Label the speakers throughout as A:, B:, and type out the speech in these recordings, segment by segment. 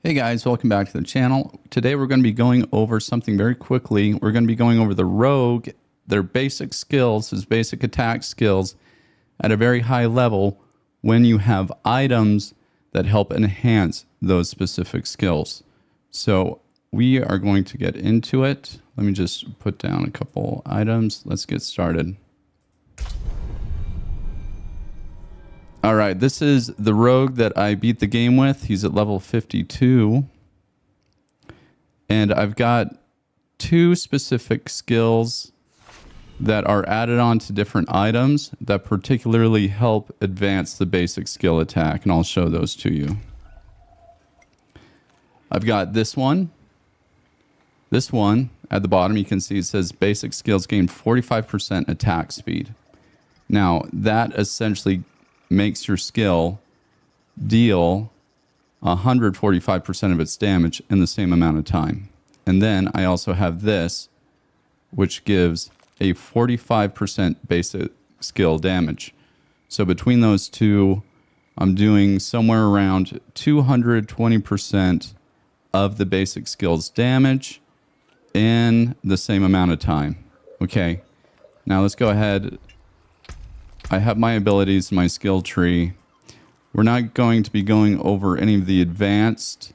A: Hey guys, welcome back to the channel. Today we're going to be going over something very quickly. We're going to be going over the rogue, their basic skills, his basic attack skills at a very high level when you have items that help enhance those specific skills. So we are going to get into it. Let me just put down a couple items. Let's get started. All right, this is the rogue that I beat the game with. He's at level 52. And I've got two specific skills that are added on to different items that particularly help advance the basic skill attack, and I'll show those to you. I've got this one. This one, at the bottom, you can see it says basic skills gain 45% attack speed. Now, that essentially makes your skill deal 145% of its damage in the same amount of time. And then I also have this, which gives a 45% basic skill damage. So between those two, I'm doing somewhere around 220% of the basic skill's damage in the same amount of time. Okay, now let's go ahead. I have my abilities, my skill tree. We're not going to be going over any of the advanced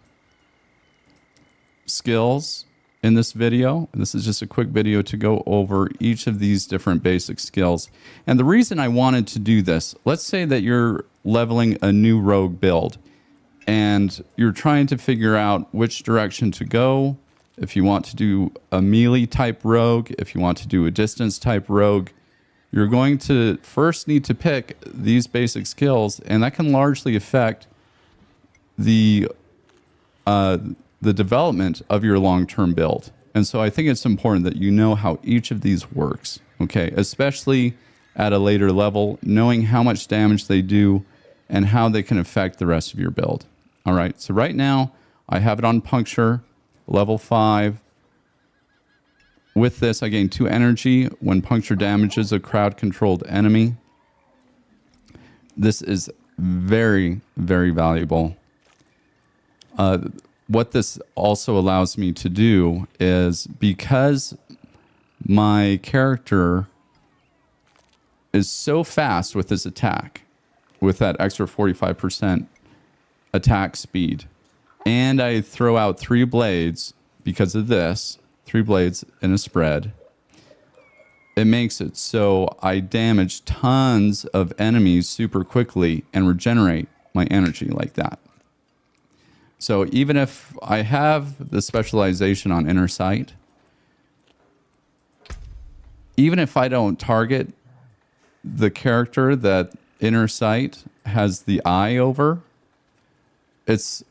A: skills in this video. This is just a quick video to go over each of these different basic skills. And the reason I wanted to do this, let's say that you're leveling a new rogue build and you're trying to figure out which direction to go. If you want to do a melee type rogue, if you want to do a distance type rogue, you're going to first need to pick these basic skills, and that can largely affect the development of your long-term build. And so I think it's important that you know how each of these works, okay? Especially at a later level, knowing how much damage they do and how they can affect the rest of your build. All right, so right now I have it on puncture, level 5. With this, I gain 2 energy when puncture damages a crowd-controlled enemy. This is very, very valuable. What this also allows me to do is, because my character is so fast with his attack, with that extra 45% attack speed, and I throw out 3 blades because of this, 3 blades in a spread, it makes it so I damage tons of enemies super quickly and regenerate my energy like that. So even if I have the specialization on inner sight, even if I don't target the character that inner sight has the eye over, it's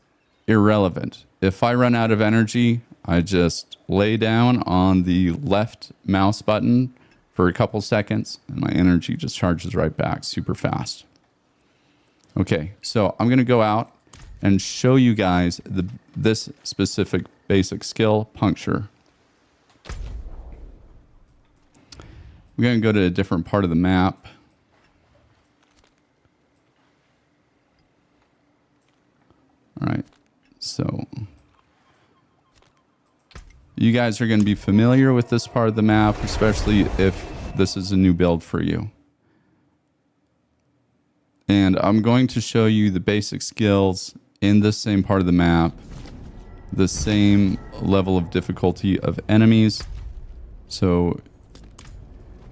A: irrelevant. If I run out of energy, I just lay down on the left mouse button for a couple seconds and my energy just charges right back super fast. Okay, so I'm going to go out and show you guys this specific basic skill, puncture. We're going to go to a different part of the map. All right, so you guys are going to be familiar with this part of the map, especially if this is a new build for you. And I'm going to show you the basic skills in this same part of the map, the same level of difficulty of enemies. So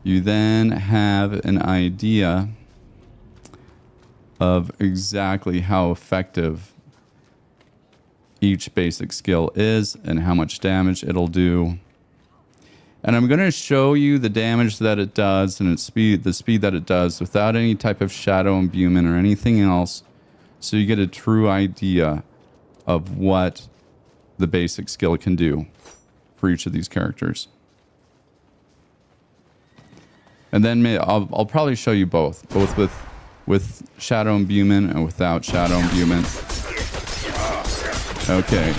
A: you then have an idea of exactly how effective each basic skill is and how much damage it'll do. And I'm going to show you the damage that it does and the speed that it does without any type of shadow imbuement or anything else, so you get a true idea of what the basic skill can do for each of these characters. And then I'll probably show you both with shadow imbuement and without shadow imbuement. Okay.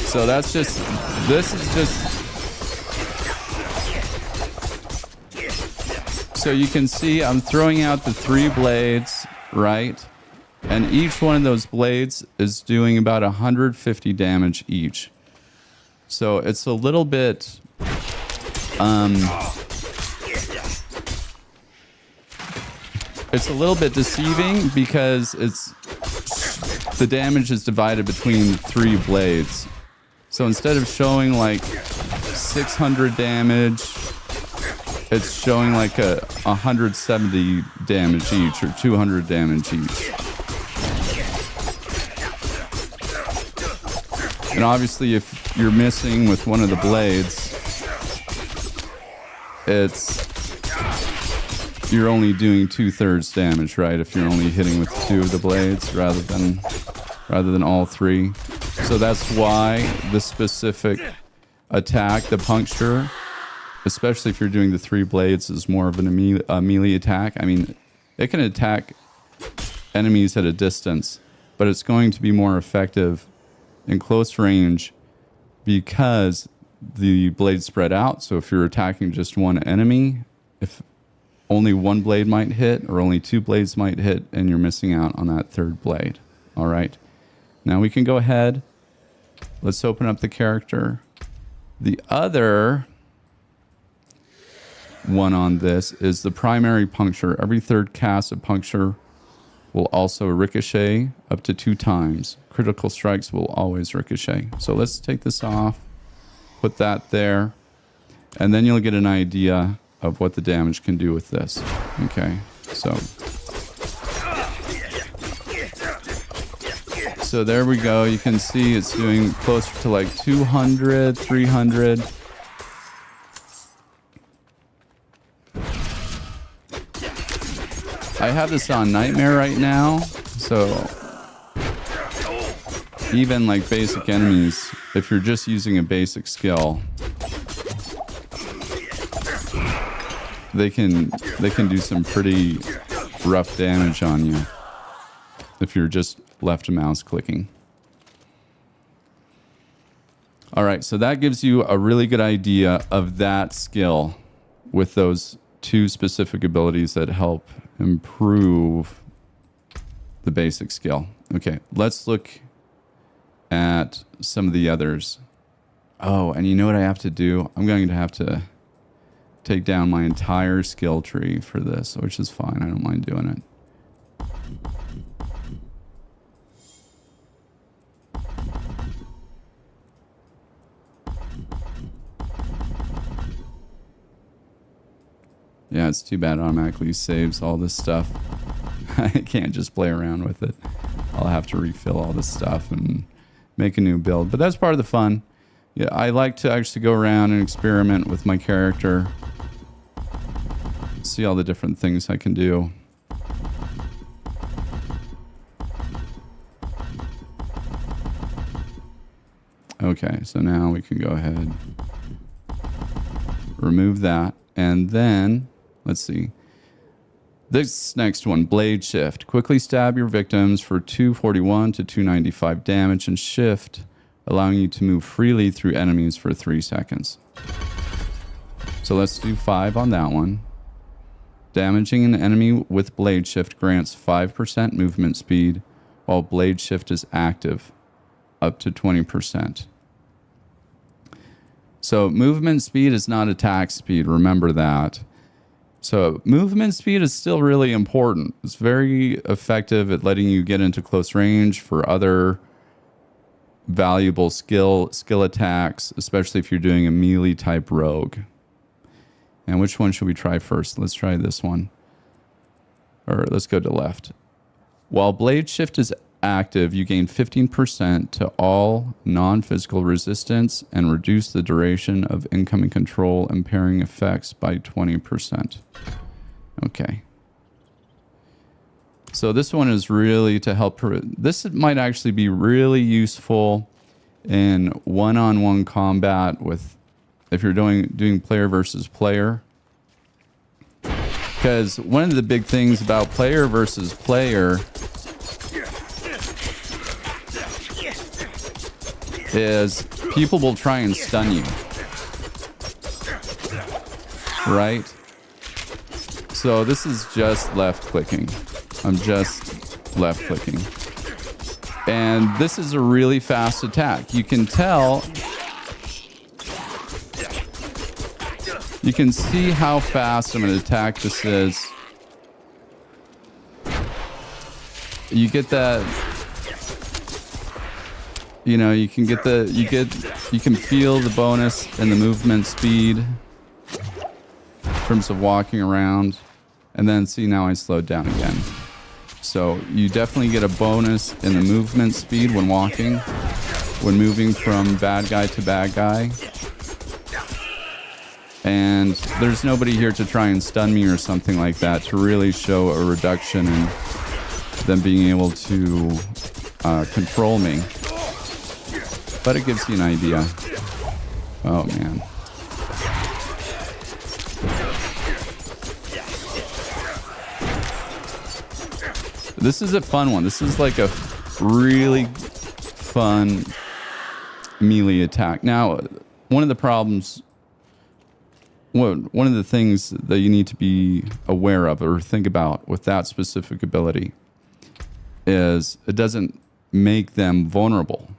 A: So that's just, this is just So you can see I'm throwing out the 3 blades, right? And each one of those blades is doing about 150 damage each. So it's a little bit... it's a little bit deceiving because the damage is divided between 3 blades. So instead of showing like 600 damage, it's showing like 170 damage each or 200 damage each. And obviously if you're missing with one of the blades, you're only doing 2/3 damage, right? If you're only hitting with 2 of the blades rather than all 3. So that's why the specific attack, the puncture, especially if you're doing the 3 blades, is more of a melee attack. I mean, it can attack enemies at a distance, but it's going to be more effective in close range because the blades spread out. So if you're attacking just one enemy, if only 1 blade might hit or only 2 blades might hit, and you're missing out on that 3rd blade. All right. Now we can go ahead. Let's open up the character. The other one on this is the primary puncture. Every 3rd cast of puncture will also ricochet up to 2 times. Critical strikes will always ricochet. So let's take this off, put that there, and then you'll get an idea of what the damage can do with this. Okay, so there we go. You can see it's doing closer to like 200, 300. I have this on Nightmare right now, so even like basic enemies, if you're just using a basic skill, they can do some pretty rough damage on you if you're just left mouse clicking. All right, so that gives you a really good idea of that skill with those 2 specific abilities that help improve the basic skill. Okay, let's look at some of the others. Oh, and you know what I have to do? I'm going to have to take down my entire skill tree for this, which is fine. I don't mind doing it. Yeah, it's too bad it automatically saves all this stuff. I can't just play around with it. I'll have to refill all this stuff and make a new build. But that's part of the fun. Yeah, I like to actually go around and experiment with my character. See all the different things I can do. Okay, so now we can go ahead, remove that, and then let's see. This next one, Blade Shift. Quickly stab your victims for 241 to 295 damage and shift, allowing you to move freely through enemies for 3 seconds. So let's do 5 on that one. Damaging an enemy with Blade Shift grants 5% movement speed, while Blade Shift is active, up to 20%. So movement speed is not attack speed, remember that. So movement speed is still really important. It's very effective at letting you get into close range for other valuable skill attacks, especially if you're doing a melee type rogue. And which one should we try first? Let's try this one. Or let's go to left. While Blade Shift is active, you gain 15% to all non-physical resistance and reduce the duration of incoming control impairing effects by 20%. Okay. So this one is really to help. This might actually be really useful in one-on-one combat with, if you're doing player versus player. Because one of the big things about player versus player is people will try and stun you, right? So this is just left clicking. I'm just left clicking. And this is a really fast attack. You can tell, you can see how fast I'm going to attack this is. You get that, you know, you can get the, you can feel the bonus in the movement speed in terms of walking around. And then see, now I slowed down again. So you definitely get a bonus in the movement speed when walking, when moving from bad guy to bad guy. And there's nobody here to try and stun me or something like that to really show a reduction in them being able to control me. But it gives you an idea. Oh, man. This is a fun one. This is like a really fun melee attack. Now, one of the problems, one of the things that you need to be aware of or think about with that specific ability is it doesn't make them vulnerable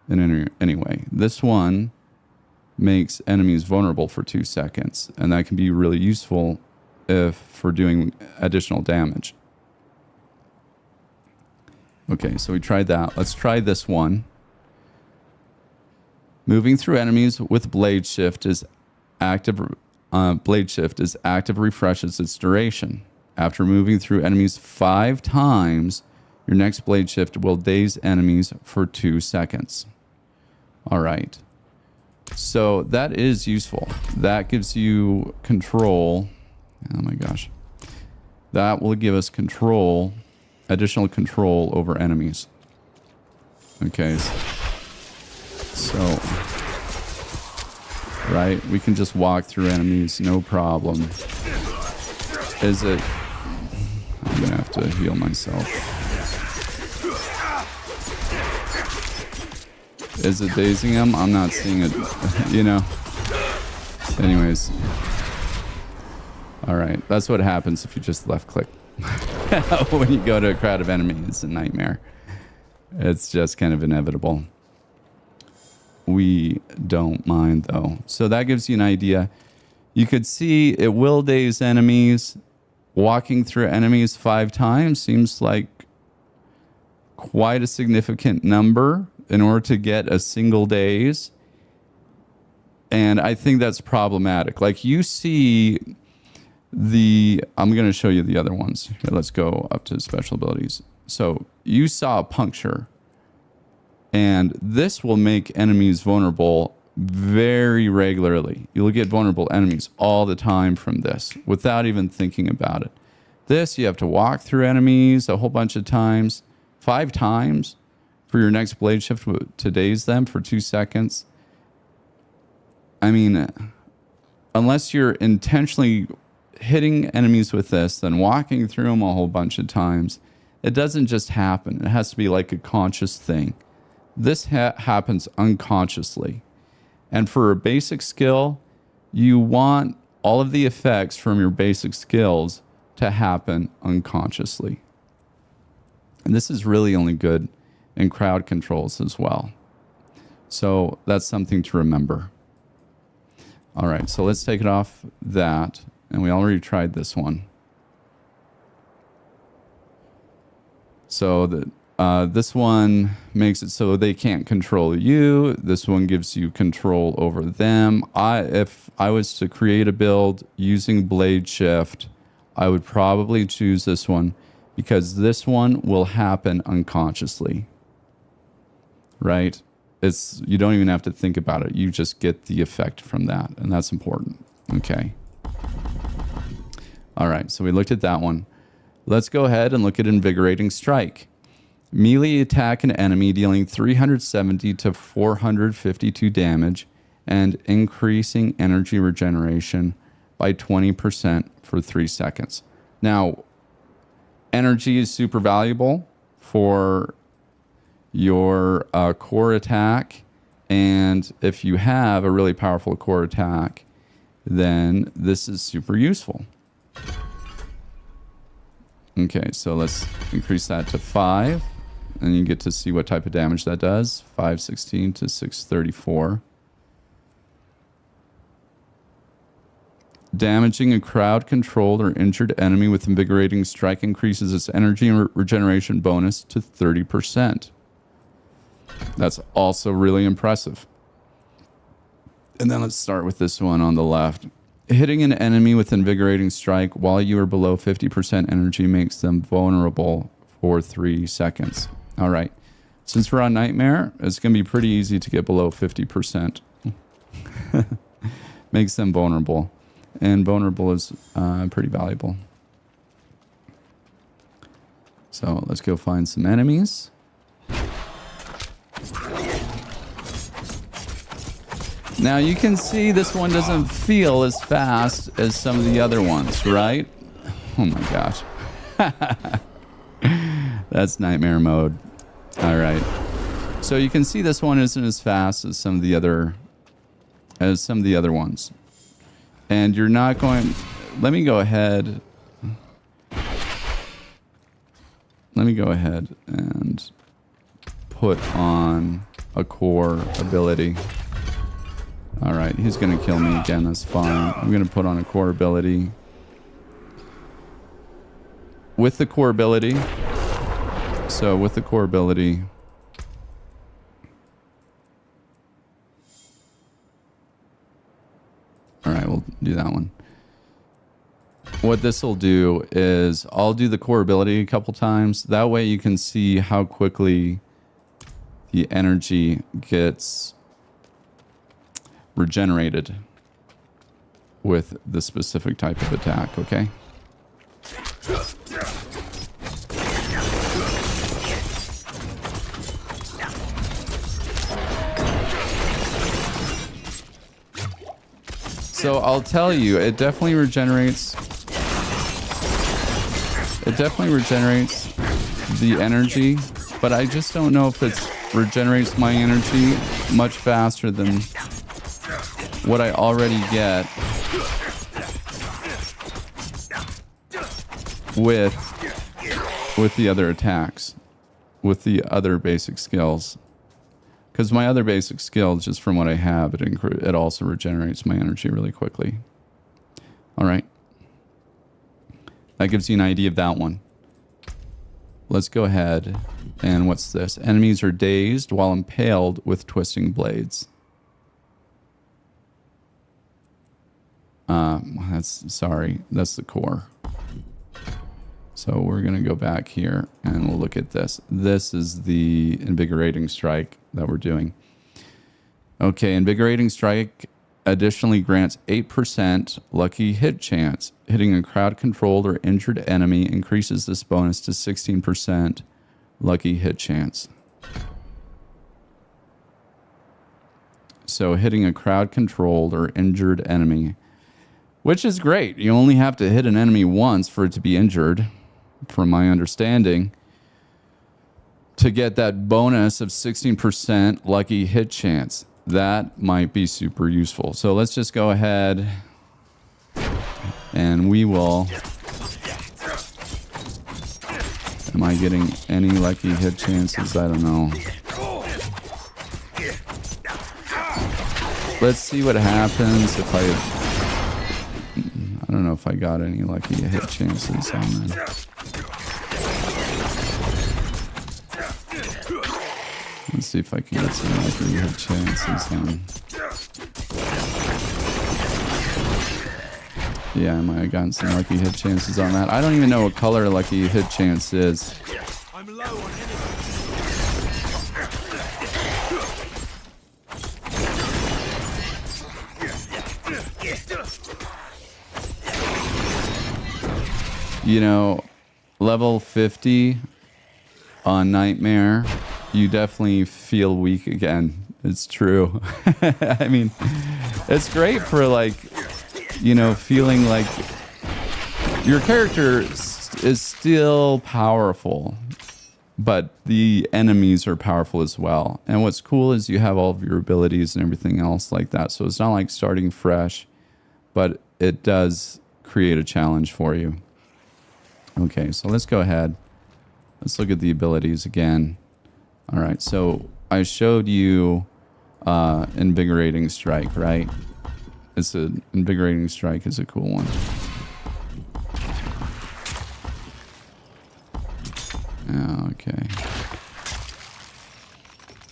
A: in any way. This one makes enemies vulnerable for 2 seconds, and that can be really useful if for doing additional damage. Okay, so we tried that. Let's try this one. Moving through enemies with blade shift is active. Blade shift is active, refreshes its duration. After moving through enemies 5 times, your next blade shift will daze enemies for 2 seconds. All right. So that is useful. That gives you control. Oh my gosh. That will give us control. Additional control over enemies. Okay. So, right, we can just walk through enemies, no problem. Is it... I'm gonna have to heal myself. Is it dazing him? I'm not seeing it, you know. Anyways. Alright, that's what happens if you just left click. When you go to a crowd of enemies, it's a nightmare. It's just kind of inevitable. We don't mind though. So that gives you an idea. You could see it will daze enemies. Walking through enemies 5 times seems like quite a significant number in order to get a single daze. And I think that's problematic. Like you see I'm going to show you the other ones. Here, let's go up to special abilities. So you saw puncture, and this will make enemies vulnerable very regularly. You'll get vulnerable enemies all the time from this without even thinking about it. This, you have to walk through enemies a whole bunch of times, 5 times for your next blade shift to daze them for 2 seconds. I mean, unless you're intentionally hitting enemies with this, then walking through them a whole bunch of times, it doesn't just happen. It has to be like a conscious thing. This happens unconsciously. And for a basic skill, you want all of the effects from your basic skills to happen unconsciously. And this is really only good in crowd controls as well. So that's something to remember. All right, so let's take it off that. And we already tried this one. So this one makes it so they can't control you. This one gives you control over them. If I was to create a build using blade shift, I would probably choose this one because this one will happen unconsciously. Right? You don't even have to think about it. You just get the effect from that, and that's important. Okay. All right, so we looked at that one. Let's go ahead and look at Invigorating Strike. Melee attack an enemy dealing 370 to 452 damage and increasing energy regeneration by 20% for 3 seconds. Now, energy is super valuable for your core attack, and if you have a really powerful core attack, then this is super useful. Okay, so let's increase that to 5. And you get to see what type of damage that does. 516 to 634. Damaging a crowd-controlled or injured enemy with invigorating strike increases its energy and regeneration bonus to 30%. That's also really impressive. And then let's start with this one on the left. Hitting an enemy with invigorating strike while you are below 50% energy makes them vulnerable for 3 seconds. All right. Since we're on Nightmare, it's going to be pretty easy to get below 50%. Makes them vulnerable. And vulnerable is pretty valuable. So let's go find some enemies. Now you can see this one doesn't feel as fast as some of the other ones, right? Oh my gosh. That's nightmare mode. All right. So you can see this one isn't as fast as some of the other ones. And you're not going, let me go ahead and put on a core ability. All right, he's going to kill me again. That's fine. I'm going to put on a core ability. With the core ability. So with the core ability. All right, we'll do that one. What this will do is I'll do the core ability a couple times. That way you can see how quickly the energy gets regenerated with the specific type of attack, okay? So I'll tell you, it definitely regenerates the energy, but I just don't know if it regenerates my energy much faster than what I already get with the other attacks, with the other basic skills. Because my other basic skills, just from what I have, it also regenerates my energy really quickly. All right. That gives you an idea of that one. Let's go ahead. And what's this? Enemies are dazed while impaled with twisting blades. That's the core. So we're going to go back here and we'll look at this. This is the invigorating strike that we're doing. Okay, invigorating strike additionally grants 8% lucky hit chance. Hitting a crowd controlled or injured enemy increases this bonus to 16% lucky hit chance. So hitting a crowd controlled or injured enemy, which is great. You only have to hit an enemy once for it to be injured, from my understanding, to get that bonus of 16% lucky hit chance. That might be super useful. So let's just go ahead and we will... Am I getting any lucky hit chances? I don't know. Let's see what happens if I don't know if I got any lucky hit chances on that. Let's see if I can get some lucky hit chances on. Yeah, I might have gotten some lucky hit chances on that. I don't even know what color lucky hit chance is. I'm low on You know, level 50 on Nightmare, you definitely feel weak again. It's true. I mean, it's great for, like, you know, feeling like your character is still powerful, but the enemies are powerful as well. And what's cool is you have all of your abilities and everything else like that. So it's not like starting fresh, but it does create a challenge for you. Okay, so let's go ahead. Let's look at the abilities again. All right, so I showed you Invigorating Strike, right? Invigorating Strike is a cool one. Okay.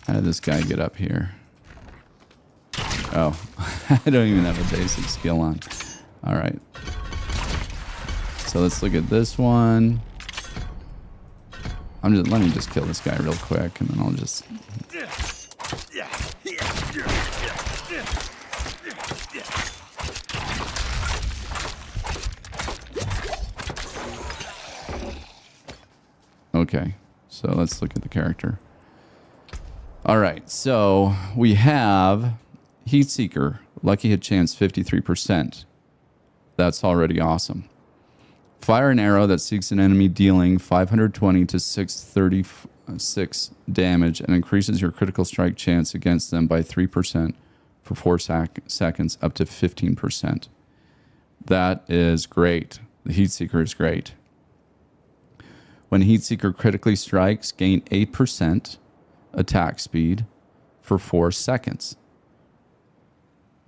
A: How did this guy get up here? Oh, I don't even have a basic skill on. All right. So let's look at this one. Let me just kill this guy real quick, and then I'll just. Okay, so let's look at the character. All right, so we have Heat Seeker, lucky hit chance 53%. That's already awesome. Fire an arrow that seeks an enemy, dealing 520 to 636 damage and increases your critical strike chance against them by 3% for 4 seconds up to 15%. That is great. The Heat Seeker is great. When Heat Seeker critically strikes, gain 8% attack speed for 4 seconds.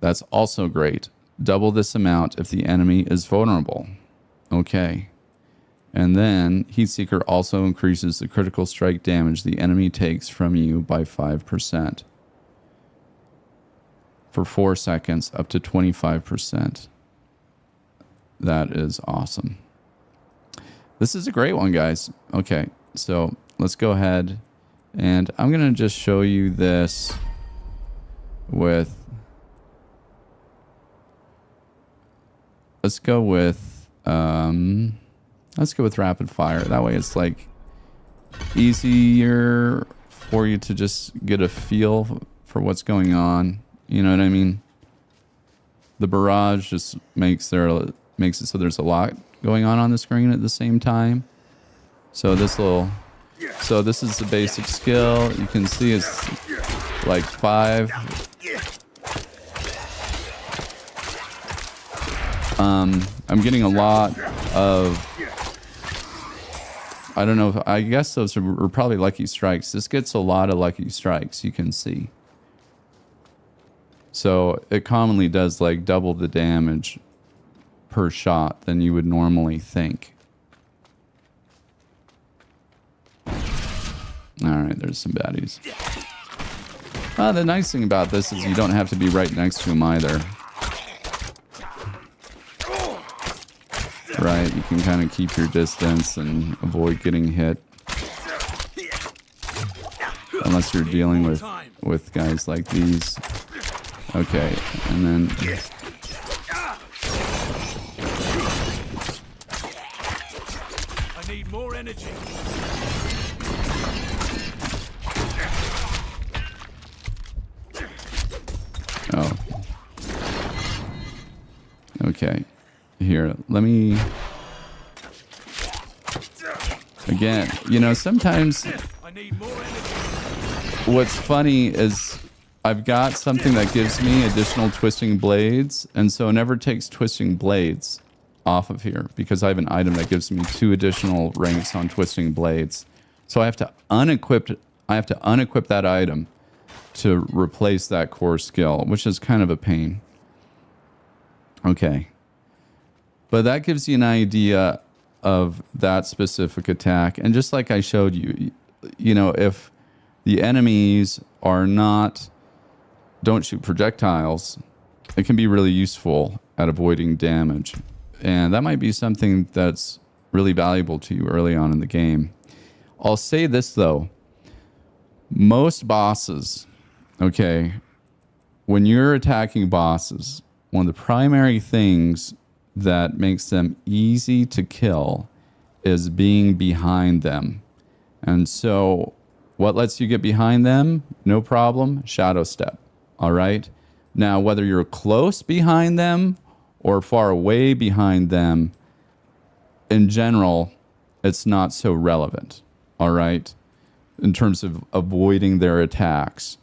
A: That's also great. Double this amount if the enemy is vulnerable. Okay. And then Heat Seeker also increases the critical strike damage the enemy takes from you by 5% for 4 seconds up to 25%. That is awesome. This is a great one, guys. Okay, so let's go ahead and I'm going to just show you this with... Let's go with rapid fire. That way it's like easier for you to just get a feel for what's going on. You know what I mean? The barrage just makes it so there's a lot going on the screen at the same time. So this is the basic skill. You can see it's like 5. I'm getting a lot of, I don't know, I guess those are probably lucky strikes. This gets a lot of lucky strikes, you can see. So it commonly does like double the damage per shot than you would normally think. All right, there's some baddies. The nice thing about this is you don't have to be right next to them either. Right, you can kind of keep your distance and avoid getting hit. Unless you're dealing with guys like these. Okay, and then...
B: I need more energy.
A: Oh. Okay. Here, let me... Again, you know, sometimes what's funny is I've got something that gives me additional twisting blades, and so it never takes twisting blades off of here because I have an item that gives me 2 additional ranks on twisting blades. So I have to unequip that item to replace that core skill, which is kind of a pain. Okay. But that gives you an idea of that specific attack. And just like I showed you, you know, if the enemies don't shoot projectiles, it can be really useful at avoiding damage. And that might be something that's really valuable to you early on in the game. I'll say this though, most bosses, okay, when you're attacking bosses, one of the primary things that makes them easy to kill is being behind them. And so what lets you get behind them? No problem, shadow step. All right. Now, whether you're close behind them or far away behind them, in general, it's not so relevant. All right. In terms of avoiding their attacks.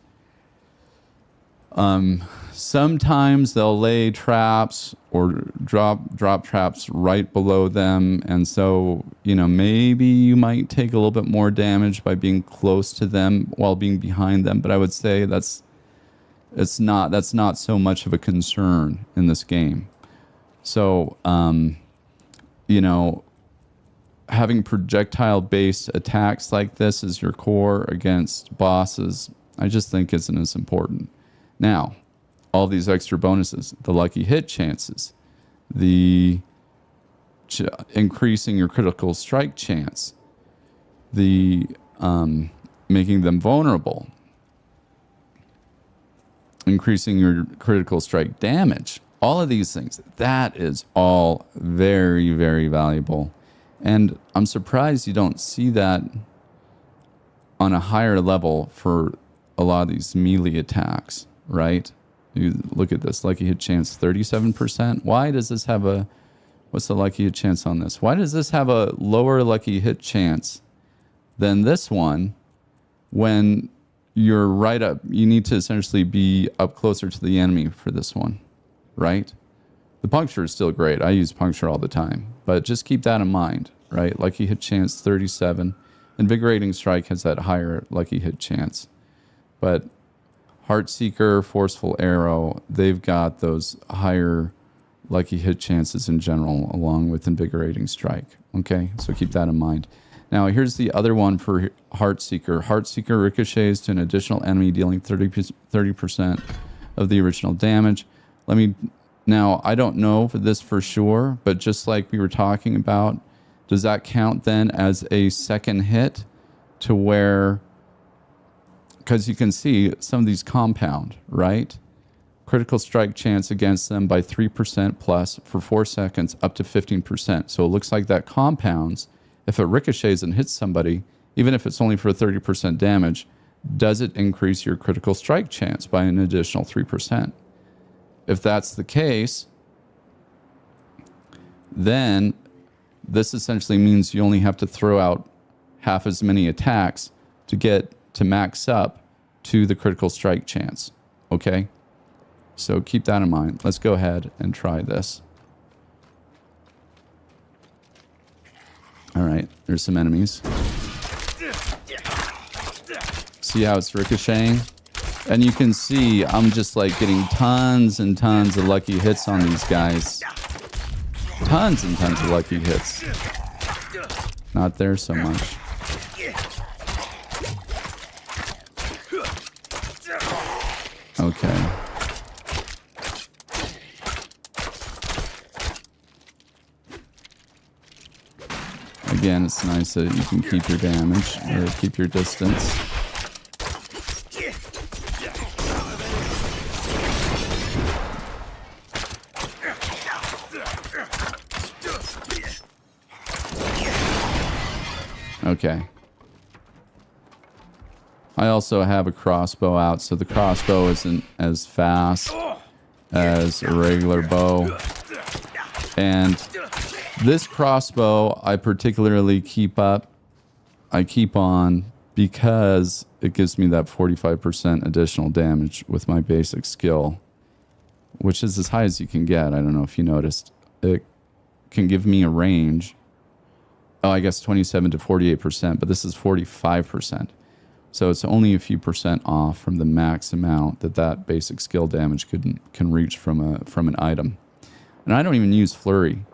A: Sometimes they'll lay traps or drop traps right below them, and so maybe you might take a little bit more damage by being close to them while being behind them. But I would say that's not so much of a concern in this game. So having projectile-based attacks like this as your core against bosses, I just think isn't as important. Now, all these extra bonuses, the lucky hit chances, the increasing your critical strike chance, the making them vulnerable, increasing your critical strike damage, all of these things, that is all very, very valuable. And I'm surprised you don't see that on a higher level for a lot of these melee attacks, right? You look at this lucky hit chance, 37%. Why does this have what's the lucky hit chance on this? Why does this have a lower lucky hit chance than this one when you're right up? You need to essentially be up closer to the enemy for this one, right? The puncture is still great. I use puncture all the time, but just keep that in mind, right? Lucky hit chance, 37. Invigorating strike has that higher lucky hit chance. But Heartseeker, Forceful Arrow, they've got those higher lucky hit chances in general, along with Invigorating Strike. Okay, so keep that in mind. Now, here's the other one for Heartseeker. Heartseeker ricochets to an additional enemy, dealing 30% of the original damage. Now, I don't know for this for sure, but just like we were talking about, does that count then as a second hit to where... Because you can see some of these compound, right? Critical strike chance against them by 3% plus for 4 seconds up to 15%. So it looks like that compounds. If it ricochets and hits somebody, even if it's only for 30% damage, does it increase your critical strike chance by an additional 3%? If that's the case, then this essentially means you only have to throw out half as many attacks to get to max up to the critical strike chance. Okay? So keep that in mind. Let's go ahead and try this. All right, there's some enemies. See how it's ricocheting? And you can see I'm just like getting tons and tons of lucky hits on these guys. Tons and tons of lucky hits. Not there so much. Okay. Again, it's nice that you can keep your damage or keep your distance. Okay. I also have a crossbow out, so the crossbow isn't as fast as a regular bow. And this crossbow I particularly keep on because it gives me that 45% additional damage with my basic skill, which is as high as you can get. I don't know if you noticed. It can give me a range. Oh, I guess 27 to 48%, but this is 45%. So it's only a few percent off from the max amount that basic skill damage can reach from an item. And I don't even use flurry.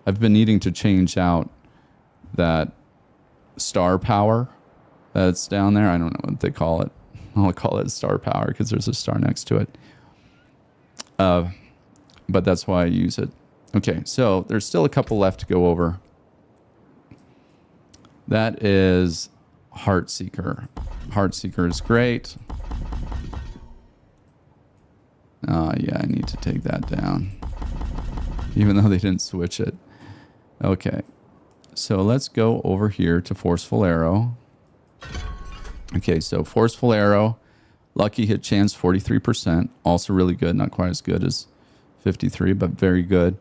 A: I've been needing to change out that star power that's down there. I don't know what they call it. I'll call it star power because there's a star next to it. But that's why I use it. Okay, so there's still a couple left to go over. That is Heartseeker. Heartseeker is great. Yeah, I need to take that down. Even though they didn't switch it. Okay. So let's go over here to Forceful Arrow. Okay, so Forceful Arrow. Lucky hit chance 43%. Also really good. Not quite as good as 53, but very good.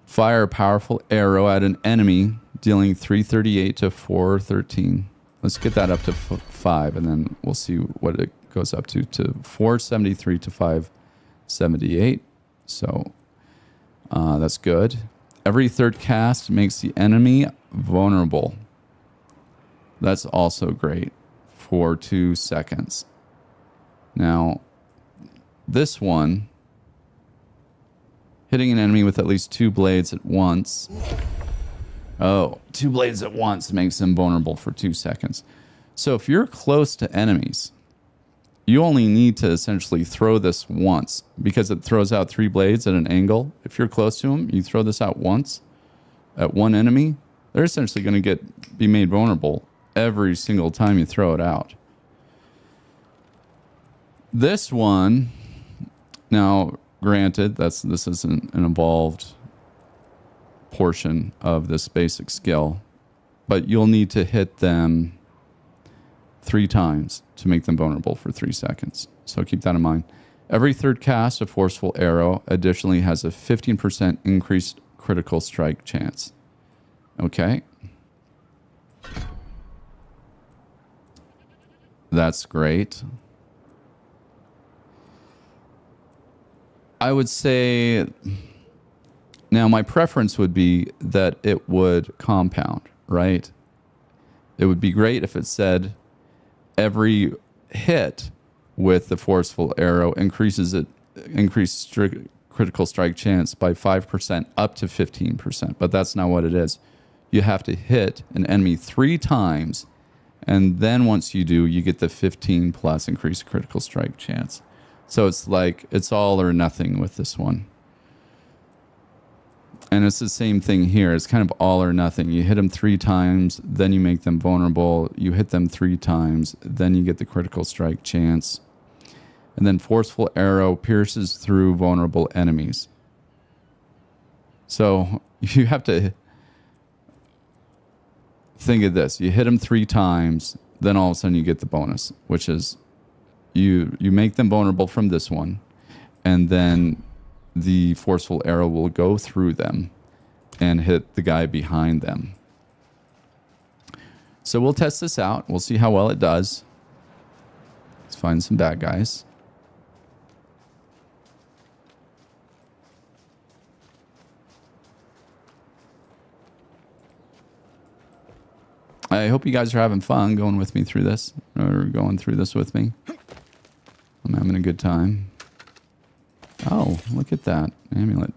A: Fire a powerful arrow at an enemy, dealing 338 to 413. Let's get that up to 5, and then we'll see what goes up to 473 to 578. So that's good. Every third cast makes the enemy vulnerable. That's also great for 2 seconds. Now, this one, hitting an enemy with at least 2 blades at once. Oh, 2 blades at once makes them vulnerable for 2 seconds. So if you're close to enemies, you only need to essentially throw this once because it throws out 3 blades at an angle. If you're close to them, you throw this out once at one enemy, they're essentially going to be made vulnerable every single time you throw it out. This one, now granted, this is an evolved portion of this basic skill, but you'll need to hit them 3 times to make them vulnerable for 3 seconds. So keep that in mind. Every third cast of Forceful Arrow additionally has a 15% increased critical strike chance. Okay. That's great. I would say, now my preference would be that it would compound, right? It would be great if it said every hit with the Forceful Arrow increased critical strike chance by 5% up to 15%, but that's not what it is. You have to hit an enemy 3 times, and then once you do, you get the 15 plus increased critical strike chance. So it's like, it's all or nothing with this one. And it's the same thing here. It's kind of all or nothing. You hit them 3 times, then you make them vulnerable. You hit them 3 times, then you get the critical strike chance. And then Forceful Arrow pierces through vulnerable enemies. So you have to think of this. You hit them 3 times, then all of a sudden you get the bonus, which is you make them vulnerable from this one, and then the Forceful Arrow will go through them and hit the guy behind them. So we'll test this out. We'll see how well it does. Let's find some bad guys. I hope you guys are having fun going with me through this, or going through this with me. I'm having a good time. Oh, look at that amulet.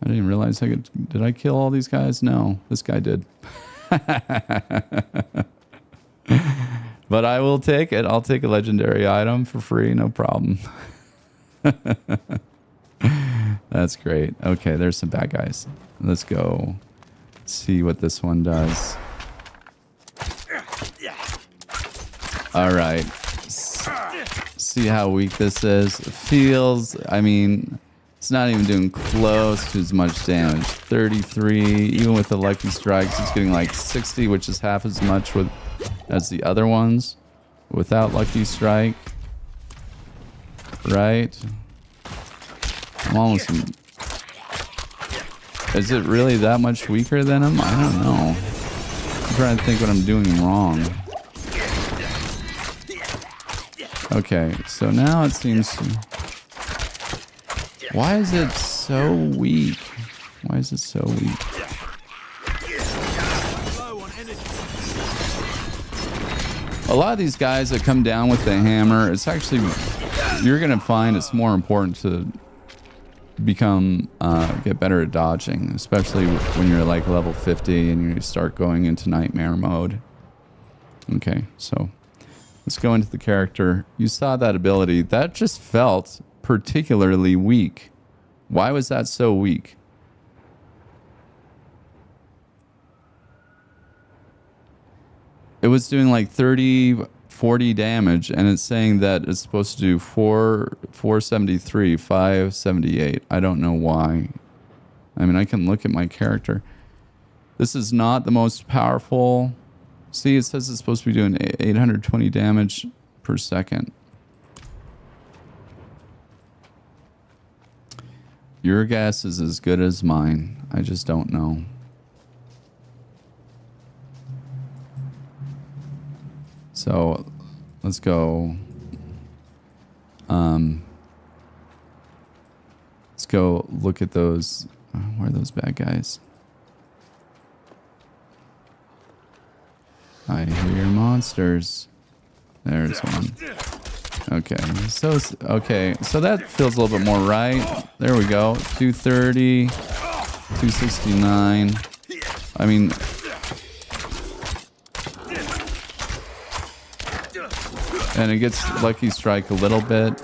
A: I didn't realize I could... Did I kill all these guys? No, this guy did. But I will take it. I'll take a legendary item for free, no problem. That's great. Okay, there's some bad guys. Let's go see what this one does. All right. See how weak this is. It feels, I mean, it's not even doing close to as much damage. 33, even with the lucky strikes, it's getting like 60, which is half as much as the other ones without lucky strike. Right? I'm almost... Is it really that much weaker than him? I don't know. I'm trying to think what I'm doing wrong. Okay, so now it seems to... Why is it so weak? Why is it so weak? A lot of these guys that come down with the hammer, it's actually... You're going to find it's more important to become... get better at dodging, especially when you're like level 50 and you start going into nightmare mode. Okay, so... Let's go into the character. You saw that ability. That just felt particularly weak. Why was that so weak? It was doing like 30, 40 damage, and it's saying that it's supposed to do 473, 578. I don't know why. I mean, I can look at my character. This is not the most powerful... See, it says it's supposed to be doing 820 damage per second. Your guess is as good as mine. I just don't know. So, Let's go. Let's go look at those. Where are those bad guys? I hear monsters. There's one. Okay, so that feels a little bit more right. There we go. 230, 269. I mean, and it gets Lucky Strike a little bit.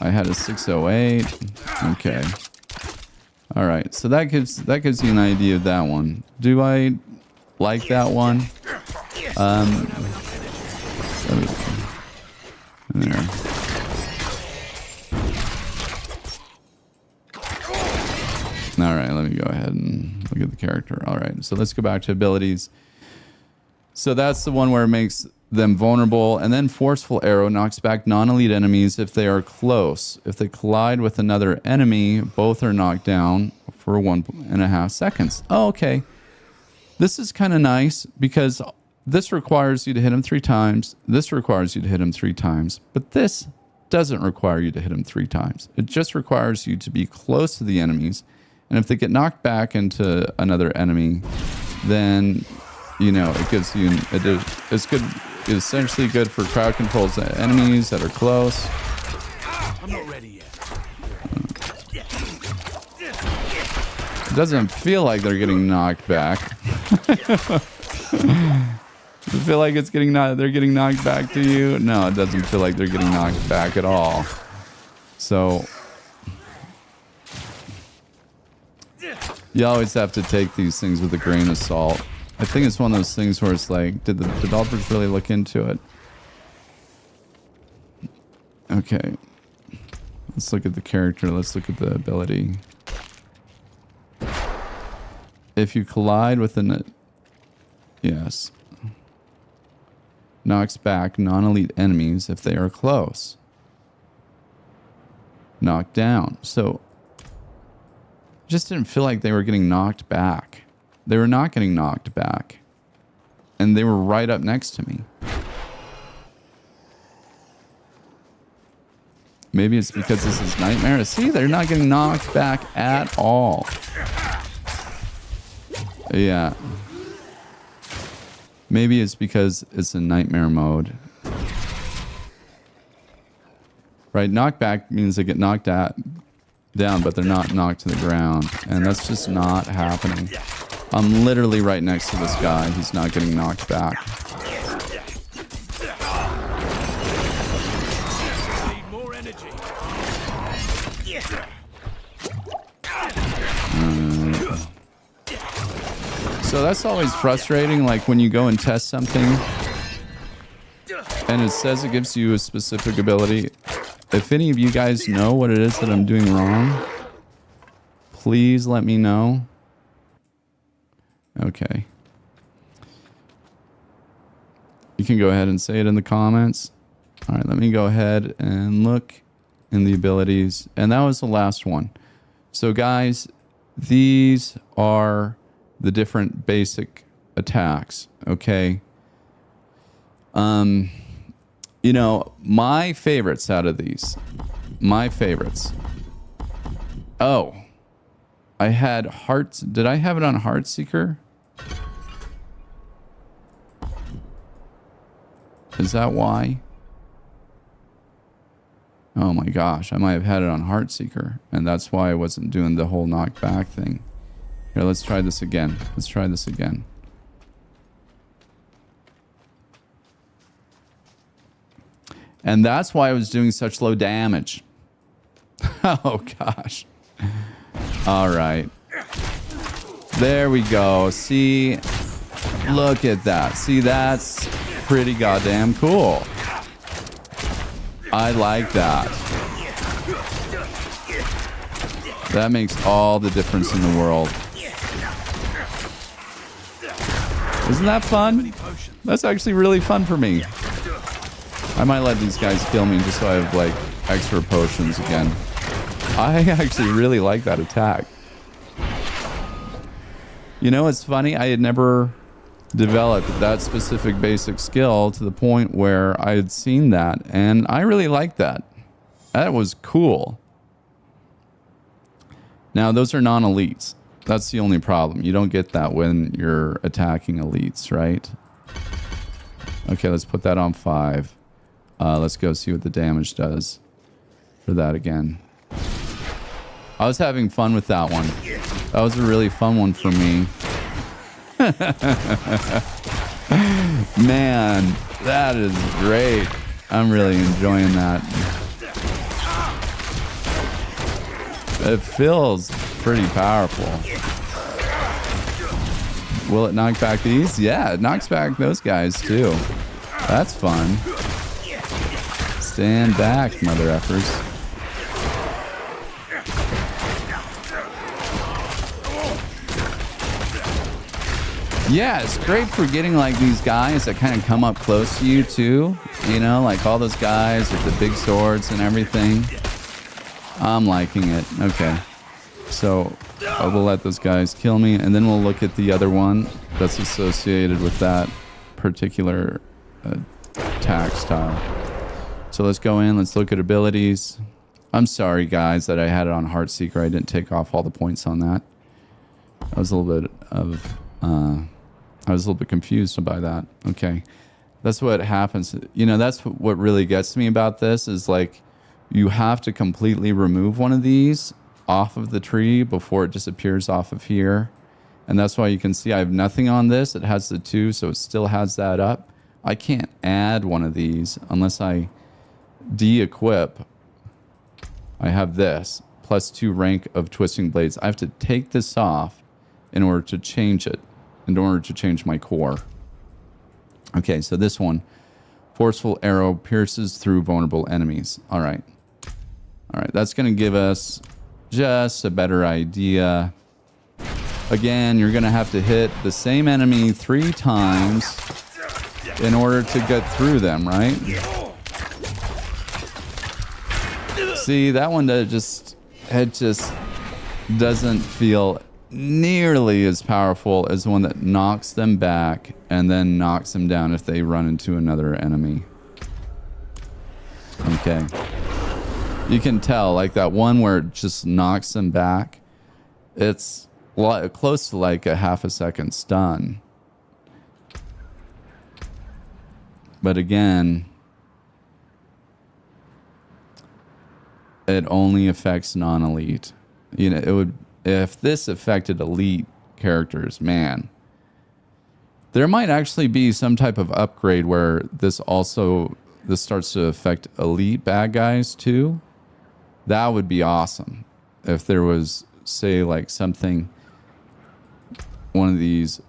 A: I had a 608. Okay. All right, so that gives you an idea of that one. Do I like that one? There. All right, let me go ahead and look at the character. All right, so let's go back to abilities. So that's the one where it makes them vulnerable, and then Forceful Arrow knocks back non-elite enemies if they are close. If they collide with another enemy, both are knocked down for 1.5 seconds. Oh, okay. This is kind of nice because this requires you to hit him 3 times. This requires you to hit him 3 times. But this doesn't require you to hit him 3 times. It just requires you to be close to the enemies. And if they get knocked back into another enemy, then, you know, it gives you... It's good. It's essentially good for crowd controls enemies that are close.
B: I'm not ready yet.
A: It doesn't feel like they're getting knocked back. Does it feel like they're getting knocked back to you? No, it doesn't feel like they're getting knocked back at all. So you always have to take these things with a grain of salt. I think it's one of those things where it's like, did the developers really look into it? Okay. Let's look at the character. Let's look at the ability. If you collide with an... Yes. Knocks back non-elite enemies if they are close. Knocked down. So, just didn't feel like they were getting knocked back. They were not getting knocked back. And they were right up next to me. Maybe it's because this is Nightmare. See, they're not getting knocked back at all. Yeah. Maybe it's because it's a Nightmare mode. Right, knockback means they get knocked down, but they're not knocked to the ground. And that's just not happening. I'm literally right next to this guy. He's not getting knocked back.
B: Need more energy.
A: So that's always frustrating, like when you go and test something and it says it gives you a specific ability. If any of you guys know what it is that I'm doing wrong, please let me know. Okay. You can go ahead and say it in the comments. All right, let me go ahead and look in the abilities. And that was the last one. So guys, these are the different basic attacks, okay? You know, my favorites out of these, my favorites. Oh, I had Hearts. Did I have it on Heartseeker? Is that why? Oh my gosh, I might have had it on Heartseeker, and that's why I wasn't doing the whole knockback thing. Here, let's try this again. Let's try this again. And that's why I was doing such low damage. Oh gosh. All right. There we go. See, look at that. See, that's pretty goddamn cool. I like that. That makes all the difference in the world. Isn't that fun? That's actually really fun for me. I might let these guys kill me just so I have like extra potions again. I actually really like that attack. You know, it's funny. I had never developed that specific basic skill to the point where I had seen that, and I really liked that. That was cool. Now, those are non-elites. That's the only problem. You don't get that when you're attacking elites, right? Okay, let's put that on 5. Let's go see what the damage does for that again. I was having fun with that one. That was a really fun one for me. Man, that is great. I'm really enjoying that. It feels pretty powerful. Will it knock back these? Yeah, it knocks back those guys too. That's fun. Stand back, mother effers. Yeah, it's great for getting like these guys that kind of come up close to you too. You know, like all those guys with the big swords and everything. I'm liking it. Okay. So I will let those guys kill me, and then we'll look at the other one that's associated with that particular attack style. So let's go in. Let's look at abilities. I'm sorry, guys, that I had it on Heartseeker. I didn't take off all the points on that. I was a little bit of... I was a little bit confused by that. Okay. That's what happens. You know, that's what really gets me about this is like you have to completely remove one of these off of the tree before it disappears off of here. And that's why you can see I have nothing on this. It has the 2, so it still has that up. I can't add one of these unless I de-equip. I have this plus 2 rank of twisting blades. I have to take this off in order to change it. In order to change my core. Okay, so this one. Forceful arrow pierces through vulnerable enemies. All right. All right, that's going to give us just a better idea. Again, you're going to have to hit the same enemy 3 times in order to get through them, right? See, that one it just doesn't feel nearly as powerful as the one that knocks them back and then knocks them down if they run into another enemy. Okay. You can tell, like that one where it just knocks them back, it's close to like a half a second stun. But again, it only affects non-elite. You know, it would... If this affected elite characters, man, there might actually be some type of upgrade where this starts to affect elite bad guys too. That would be awesome. If there was, say, like something, one of these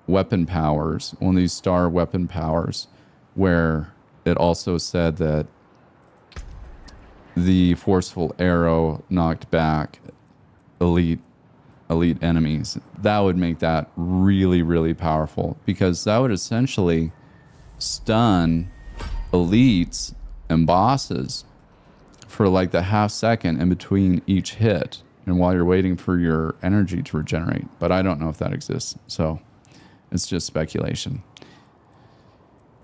A: weapon powers, one of these star weapon powers, where it also said that the forceful arrow knocked back elite enemies. That would make that really, really powerful, because that would essentially stun elites and bosses for like the half second in between each hit, and while you're waiting for your energy to regenerate. But I don't know if that exists, so it's just speculation.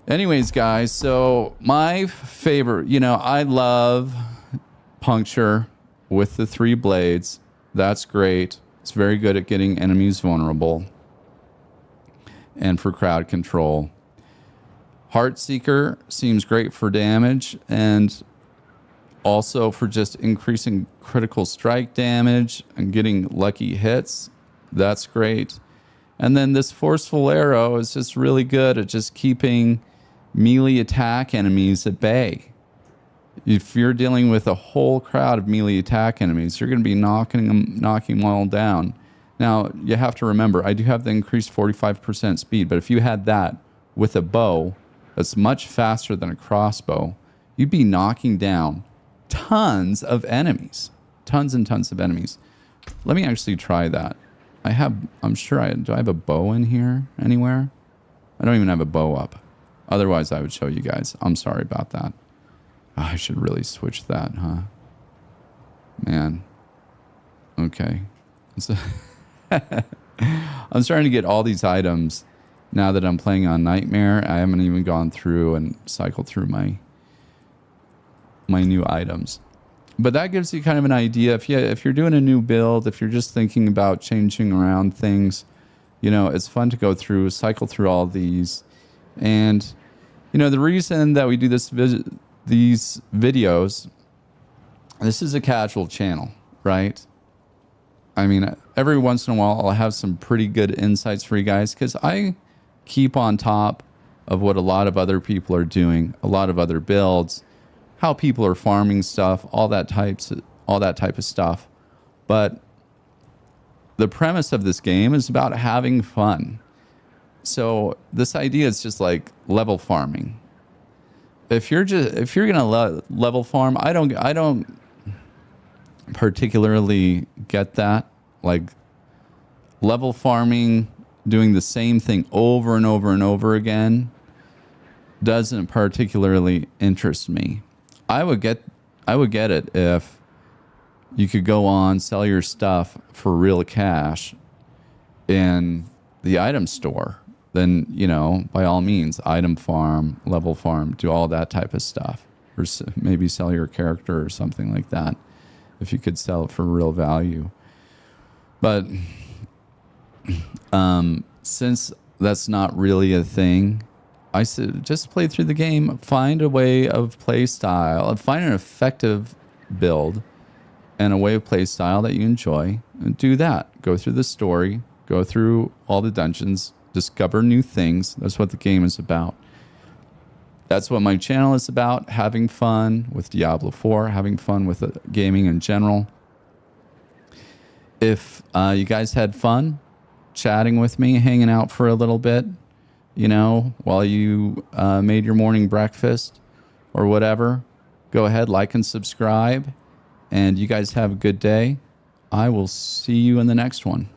A: Anyways, guys, so my favorite, you know, I love puncture with the 3 blades. That's great. It's very good at getting enemies vulnerable and for crowd control. Heartseeker seems great for damage and also for just increasing critical strike damage and getting lucky hits. That's great. And then this forceful arrow is just really good at just keeping melee attack enemies at bay. If you're dealing with a whole crowd of melee attack enemies, you're going to be knocking them all down. Now, you have to remember, I do have the increased 45% speed, but if you had that with a bow that's much faster than a crossbow, you'd be knocking down tons of enemies. Tons and tons of enemies. Let me actually try that. Do I have a bow in here anywhere? I don't even have a bow up. Otherwise, I would show you guys. I'm sorry about that. Oh, I should really switch that, huh? Man. Okay. I'm starting to get all these items now that I'm playing on Nightmare. I haven't even gone through and cycled through my new items. But that gives you kind of an idea. If you're doing a new build, if you're just thinking about changing around things, it's fun to go through, cycle through all these. And, the reason that we do these videos, this is a casual channel, right? I mean, every once in a while, I'll have some pretty good insights for you guys because I keep on top of what a lot of other people are doing, a lot of other builds, how people are farming stuff, all that type of stuff. But the premise of this game is about having fun. So this idea is just like level farming. If you're gonna level farm, I don't particularly get that. Like level farming, doing the same thing over and over and over again doesn't particularly interest me. I would get it if you could go on, sell your stuff for real cash in the item store. Then, by all means, item farm, level farm, do all that type of stuff. Or maybe sell your character or something like that if you could sell it for real value. But since that's not really a thing, I said just play through the game, find a way of play style, find an effective build and a way of play style that you enjoy, and do that. Go through the story, go through all the dungeons, discover new things. That's what the game is about. That's what my channel is about, having fun with Diablo 4, having fun with gaming in general. If you guys had fun chatting with me, hanging out for a little bit, while you made your morning breakfast or whatever, go ahead, like and subscribe. And you guys have a good day. I will see you in the next one.